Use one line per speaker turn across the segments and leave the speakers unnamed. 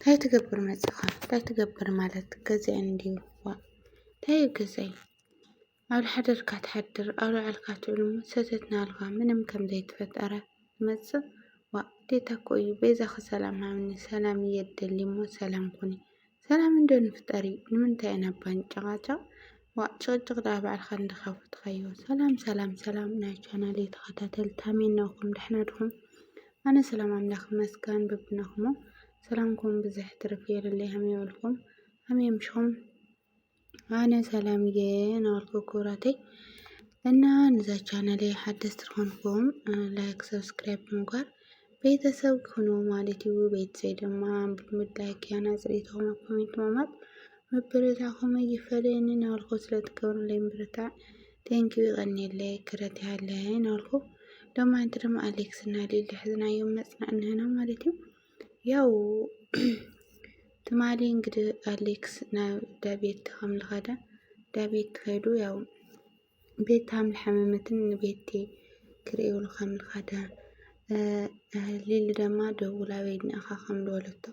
ታይ ትገብር መጽኻ ታይ ትገብር ማለት ገዛይ እንዲሁ ታይ ገዛይ ኣብ ልሓደርካ ትሓድር ኣብ ልዕልካ ትዕሉ ሰተትና ኣልኻ ምንም ከም ዘይተፈጠረ መጽእ ዴታ ኮዩ ቤዛኺ ሰላም ሃብኒ ሰላም እየደሊ እሞ ሰላም ኩኒ ሰላም እንዶ ንፍጠሪ ንምንታይ ኢና ባንጨቓጨቕ ጭቕጭቕ ዳ ባዕልኻ እንደኸፍትኸዮ ሰላም ሰላም ሰላም ናይ ቻናሌ ተኸታተልቲ ከመይ ኢኹም ደህና ዲኹም? ኣነ ሰላም ኣምላኽ ይመስገን በብነኹም ሰላምኩም ብዙሕ ትርፍ ይበለለይ ከመይ በልኩም ከመይ ኣምሽኹም? ኣነ ሰላም እየ ናበልኩ ክቡራተይ እና ነዛ ቻናሌ ሓደስቲ ዝኾንኩም ላይክ ሰብስክራይብ ብምግባር ቤተሰብ ክኾኑ ማለት እዩ። ቤተሰብ ድማ ብልሙድ ላይክ ያናፅሪትኹም ኮሜንት ማማጥ መበረታኹም ይፈልየኒ ናበልኩ ስለትገብሩለይ ምብርታዕ ቴንኪዩ ይቐኒየለይ ክረትያለይ ናበልኩ ሎማ አንተ ደግሞ አሌክስ እና ሊሊ ሕዝናዮም መጽናዕና ማለት እዩ። ያው ትማሊ እንግዲህ አሌክስ ናብ ዳቤት ከምልኸደ ዳቤት ከይዱ ያው ቤት ታምል ሓመመትን ቤቴ ክርእዩሉ ከምልኸደ ሊሊ ድማ ደውላ በይድናኻ ከምልበለቶ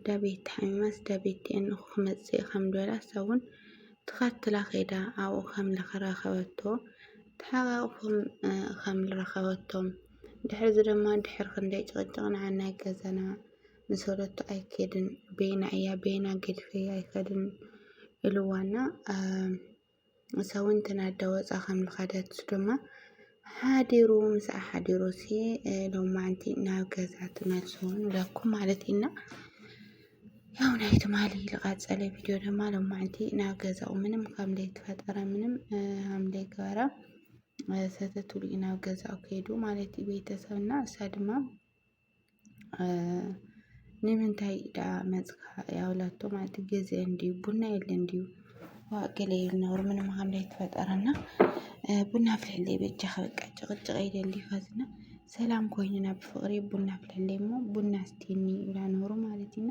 ዳቤት ሓሚማስ ዳቤት እንኹ ክመጽእ ከምልበላ ሳውን ተኻትላ ኸይዳ ኣብኡ ከምልኸረኸበቶ ተሓቃቅፎም ከምልረኸበቶም ድሕሪ ድማ ድሕሪ ክንደይ ጭቕጭቕ ንዓና ገዛና ምስ ወለቶ ኣይከድን ቤና እያ ቤና ገድፈያ ኣይከድን ኢልዋና ሰውን ተናዳ ወፃ ከምልኸደት ድማ ሓዲሩ ምስኣ ሓዲሩ ሲ ሎማዓንቲ ናብ ገዛ ትመልሱን ለኩም ማለት ኢና ያው ናይ ትማሊ ልቃፀለ ቪድዮ ድማ ሎማዓንቲ ናብ ገዛኡ ምንም ከምዘይ ተፈጠረ ምንም ከምዘይ ገበረ ሰተትሉ ናብ ገዛኡ ከይዱ ማለት እዩ ቤተሰብና እሳ ድማ ንምንታይ ዳ መጽኻ ያውላቶ ማለት ጊዜ እንዲሁ ቡና የለ እንዲሁ ዋገለ ይነውር ምንም ከምዘይ ተፈጠረና ቡና ፍልሕለይ ቤጃ በቃ ጭቕጭቕ ይደሊ ፋዝና ሰላም ኮይንና ብፍቕሪ ቡና ፍልሕለይ እሞ ቡና ስቲኒ ብላ ኖሩ ማለት ኢና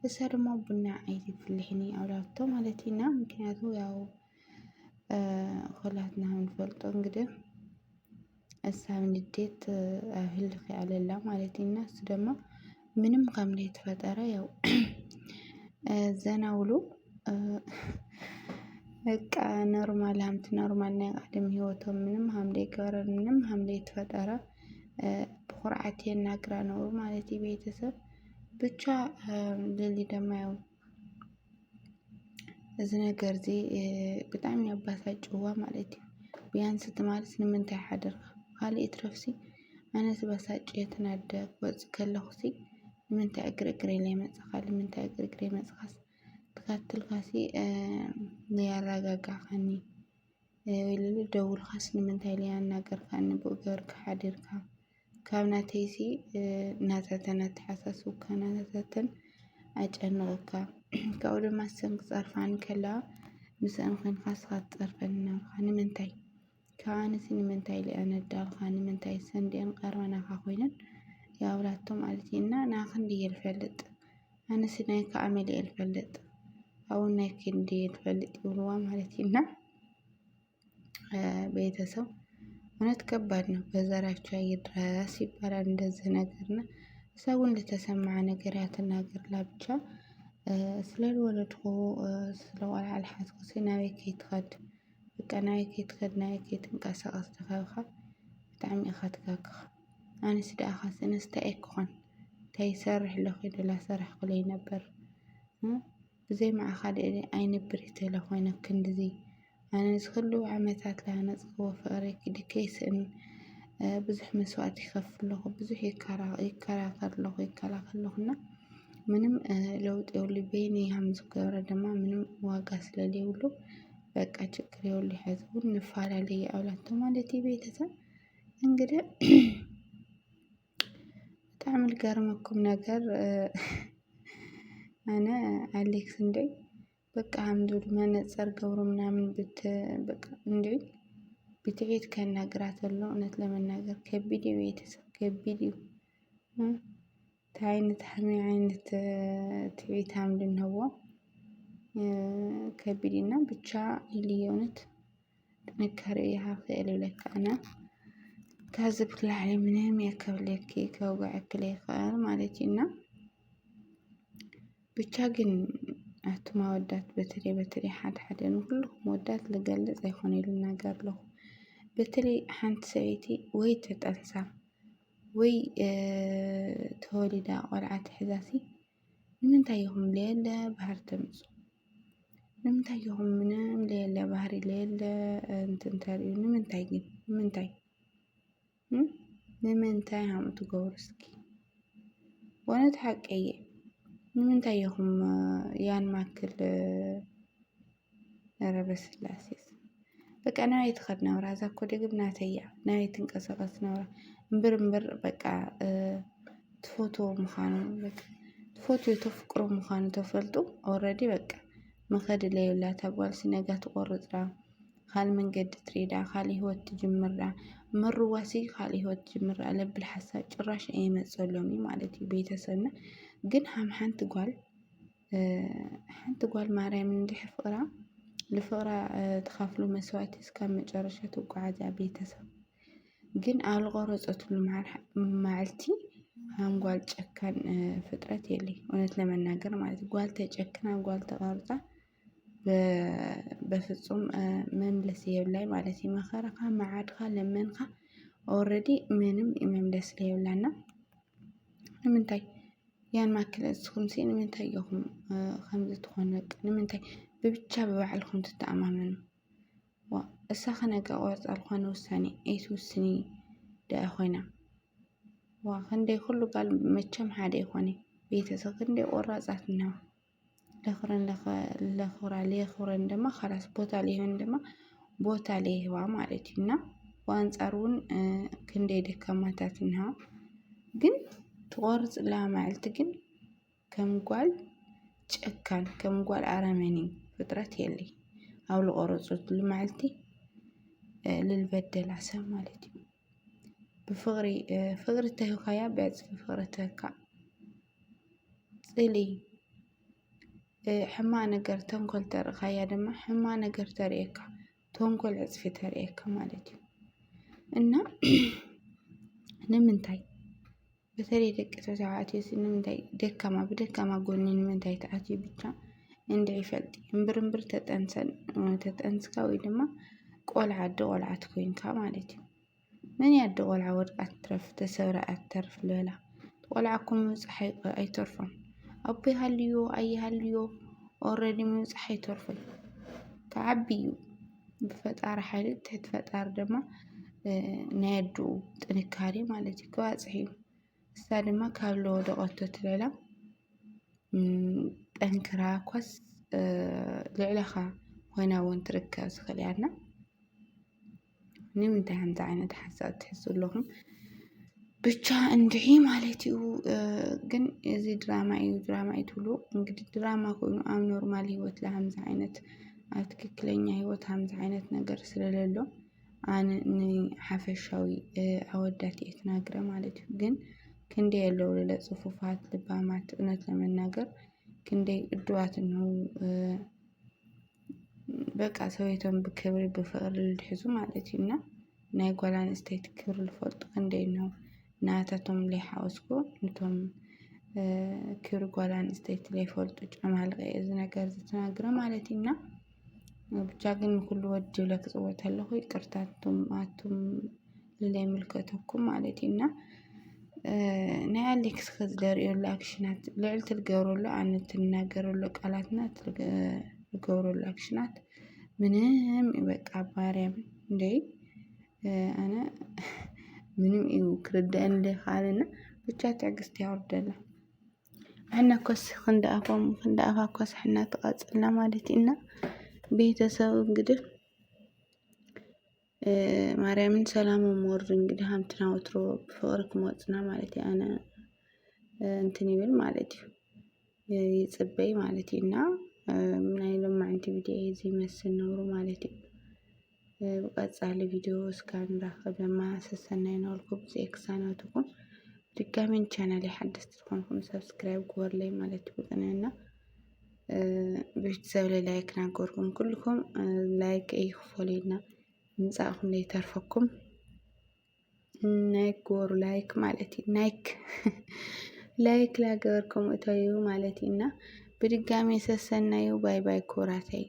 እሳ ድማ ቡና ኣይትፍልሕኒ ኣውላቶ ማለት ኢና ምክንያቱ ያው ኮላትና ንፈልጦ እንግዲህ እሳ ንዴት ህልኽ ያለላ ማለት ኢና እሱ ደግሞ ምንም ከምዘይ ተፈጠረ ያው ዘናውሉ በቃ ኖርማል ሃምቲ ኖርማል ናይ ቀደም ህይወቶም ምንም ከምዘይ ገበረ ምንም ከምዘይ ተፈጠረ ብኹርዓት የናግራ ነበሩ ማለት እዩ ቤተሰብ ብቻ ሊሊ ድማ ያው እዚ ነገር እዚ ብጣዕሚ ያባሳጭዋ ማለት እዩ ቢያንስ ትማልስ ንምንታይ ሓደርካ ካልእ ትረፍሲ ኣነ ተበሳጭየ ተናደ ክወፅእ ከለኹሲ ንምንታይ እግረይ ለይመጽኻ ንምንታይ እግረይ መጽኻስ ተካትልካሲ ነያረጋጋኸኒ ኢሉ ደውልካስ ንምንታይ ለያናገርካኒ ብገርካ ሓዲርካ ካብ ናተይሲ ናተተን ኣተሓሳስብካ ናተተን ኣጨንቑካ ካብኡ ድማ ሰን ክፀርፋኒ ከለዋ ምስአን ኮንካስ ክትፀርፈኒ ናብካ ንምንታይ ካብኣነሲ ንምንታይ ለያነዳልካ ንምንታይ ሰንዴን ቀረባናኻ ኮይነን ያውላቶ ማለት ኢና ናኽንዲ እየ ልፈልጥ ኣነሲ ናይ ከኣመል እየ ልፈልጥ ኣውን ናይ ክንዲ እየ ልፈልጥ ይብልዋ ማለት ኢና ቤተሰብ እውነት ከባድ ነው በዘራቸው ይድረስ ይባላል እንደዚህ ነገርና ሰውን ለተሰማع ነገር ያተናገርላ ብቻ ስለልወለድኩ ስለቆልዓ ልሓዝኩ ናበይ ከይትኸድ በቃ ናበይ ከይትኸድ ናበይ ከይትንቀሳቐስ ተኸብካ ብጣዕሚ ኢኻ ትጋግኽ ኣነስ ደኣኻስ እንታይ እየ ክኾን እንታይ ይሰርሕ ኣለኹ ኢለ ሰርሕ ክብለይ ነበር ብዘይ መዓኻ ኣይነብር ተለ ኮይነ ክንድዚ ኣነ ዝክሉ ዓመታት ዝሃነፅክዎ ፍቅሪ ክድከይስእን ብዙሕ መስዋዕት ይከፍል ኣለኹ ብዙሕ ይከራኸር ኣለኹና ምንም ለውጥ የብሉ በይነ ከም ዝገበረ ድማ ምንም ዋጋ ስለለይብሉ በቃ ችግር የብሉ ሕዚ እውን ንፈላለዩ ኣውላቶ ማለት እዩ ቤተሰብ እንግዲህ በጣም ልገርመኩም ነገር ኣነ አሌክስ እንዴ በቃ አምዱድ መነጽር ገብሮ ምናምን በቃ እንዴ ብትዕቢት ከናግራት ኣሎ እውነት ለመናገር ከቢድ ቤተሰብ ከቢድ ታይነት አይነት ትዕቢት አምድ ነው ከቢድና ብቻ ይልየውነት ጥንካሬ ይሃፈል ለካና ካዝብ ክላዕሊ ምንም ያከብለኪ ከውጋዕ ክለይ ኸር ማለት ኢና ብቻ ግን ኣቱም ኣወዳት በተለይ ሓደ ንኩልኩም ወዳት ዝገልጽ ኣይኮነ ኢሉ ነገር ኣለኹ። በተለይ ሓንቲ ሰበይቲ ወይ ተጠንሳ ወይ ተወሊዳ ቆልዓ ትሕዛሲ ንምንታይ ኢኹም ለየለ ባህሪ ተምፁ? ንምንታይ ኢኹም ምንም ለየለ ባህሪ ለየለ እንትን ተርእዩ? ንምንታይ ግን ንምንታይ ሃም ትገብሩ እስኪ? ወነት ሓቀየ ንምንታይ ኢኹም ያን ማክል ረበስላሴስ በቃ ናበይ ትኸድ ነብራ? እዛ እኮ ደግም ናተያ ናበይ ትንቀሳቐስ ነብራ? እምበር በቃ ትፈትዎ ምዃኑ በቃ ትፈትዮ ተፍቅሮ ምዃኑ ተፈልጡ ኦልሬዲ በቃ መኸድ ለየብላ ታጓልሲ ነጋ ትቆርፅራ ካል መንገዲ ትሪዳ ካል ህይወት ትጅምራ መርዋሲ ካል ህይወት ትጅምራ ለብል ሓሳብ ጭራሽ ኣይመፀሎም ማለት እዩ። ቤተሰብና ግን ሓንቲ ጓል ማርያም እንድሕር ፍቅራ ለፍቅራ ተኻፍሎ መስዋዕቲ እስካብ መጨረሻ ትጓዓዛ ቤተሰብ ግን ኣብ ዝቆረፀትሉ መዓልቲ ሃም ጓል ጨካን ፍጥረት የለይ እውነት ለመናገር ማለት ጓል ተጨክና ጓል ተቆርፃ በፍጹም መምለስ የብላይ ማለት መኸራኻ መዓድኻ ለመንካ ኦልሬዲ ምንም መምለስ የብላና። ንምንታይ ያን ማክለ እስኹም ሲ ንምንታይ ኢኹም ከምዚ ትኾኑ? ንምንታይ ብብቻ ብባዕልኩም ትተኣማመኑ? እሳኸ ነጋ ቆርፃ ዝኾነ ውሳኔ ኣይትውስኒ ደኣ ኮይና ክንደይ ኩሉ ጓል መቸም ሓደ ይኮነ ቤተሰብ ክንደይ ቆራፃት እኒሀዋ ለኽብረን ድማ ካላስ ቦታ ለይህን ድማ ቦታ ለይህባ ማለት እዩ። እና ብኣንፃር እውን ክንደይ ደካማታት እኒሀዋ ግን ትቆርፅላ መዓልቲ ግን ከም ጓል ጨካን ከም ጓል ኣረመኔ ፍጥረት የለይ ኣብ ዝቆረፀትሉ መዓልቲ ልልበደላ ሰብ ማለት እዩ። ብፍቅሪ ተሂብካያ ብዕፅፊ ፍቅሪ ትህካ ፅሊ ሕማቅ ነገር ተንኮል ተርእኻያ ድማ ሕማቅ ነገር ተርእየካ ተንኮል ዕፅፊ ተርእየካ ማለት እዩ። እና ንምንታይ በተለይ ደቂ ተባዕትዮ ንምንታይ ብደካማ ጎኒ ንምንታይ ተኣትዩ ብቻ እንድዒ ይፈልጥ እምብር ተጠንስካ ወይ ድማ ቆልዓ ኣደ ቆልዓ ኮይንካ ማለት እዩ። መን ኣደ ቆልዓ ወድቃ ትረፍ ተሰብራ ኣትተርፍ ልበላ ቆልዓ እኮ ምብፃሕ ኣይተርፎን ኣቦ ይሃልዮ ኣይሃልዮ ኦልሬዲ ምብፃሕ ኣይተርፎን ክዓቢ እዩ ብፈጣሪ ሓይሊ ትሕቲ ፈጣሪ ድማ ናይ ኣዱኡ ጥንካሬ ማለት እዩ ክባፅሕ እዩ። እሳ ድማ ካብ ዝወደቐቶ ትልዕላ ጠንክራ ኳስ ልዕለኻ ኮይና እውን ትርከብ ትኽእል እያ። እና ንምንታይ ከምዚ ዓይነት ሓሳብ ትሕዙ ኣለኹም? ብቻ እንድዒ ማለት እዩ። ግን እዚ ድራማ እዩ ትብሉ እንግዲህ ድራማ ኮይኑ ኣብ ኖርማል ህይወት ከምዚ ዓይነት ኣብ ትክክለኛ ህይወት ከምዚ ዓይነት ነገር ስለሌሎ ኣነ ንሓፈሻዊ ኣወዳት እየ ትናገረ ማለት እዩ። ግን ክንደይ ኣለዉ ፅፉፋት ልባማት እውነት ለመናገር ክንደይ ዕዱዋት እኒሀው በቃ ሰበይቶም ብክብሪ ብፍቅሪ ዝሕዙ ማለት እዩ። እና ናይ ጓል ኣንስተይቲ ክብሪ ዝፈልጡ ክንደይ እኒሀው ናታቶም ዘይሓወስኩ ነቶም ክብሪ ጓል ኣንስተይቲ ዘይፈልጡ ጨማልቀ እዚ ነገር ዝተናገረ ማለት እዩ። እና ብቻ ግን ኩሉ ወዲ ብለ ክፅወት ኣለኹ ይቅርታ ኣቱም ለይምልከተኩም ማለት እዩ። እና ናይ ኣሌክስ ዝደርእየሉ ኣክሽናት ልዕልቲ ዝገብረሉ ኣነ ትናገረሉ ቃላትና ዝገብረሉ ኣክሽናት ምንም በቃ ማርያም እንደይ ኣነ ምንም እዩ ክርዳእን ዘይከኣለና ብቻ ትዕግስቲ ያወርደላ ኣነ ኮስ ክንደኣፋ ኮስ ሕና ትቐፅልና ማለት ኢና ቤተሰብ እንግዲህ ማርያምን ሰላም ወርድ እንግዲህ ሃምትና ወትሮ ብፍቅሪ ክመፅና ማለት እዩ። ኣነ እንትን ይብል ማለት እዩ ይፅበይ ማለት እዩ። እና ናይ ሎማዓንቲ ቪድዮ እዚ ይመስል ነብሩ ማለት እዩ። ብቀፃሊ ቪድዮ እስካብ ንራኸብ ድማ ሰሰናይ ነብልኩም ብዘኤክሳናትኩም ድጋሜን ቻናል ሓደስቲ ዝኾንኩም ሰብስክራይብ ግበርለይ ማለት እዩ። ብቅንና ቤተሰብ ላይክ ናገርኩም ኩልኩም ላይክ ኣይክፈለና ምንፃእኩም ዘይተርፈኩም ናይክ ግበሩ ላይክ ማለት እዩ ናይክ ላይክ ላገበርኩም እተዩ ማለት ኢና ብድጋሚ ሰሰናዩ ባይ ባይ ኩራተይ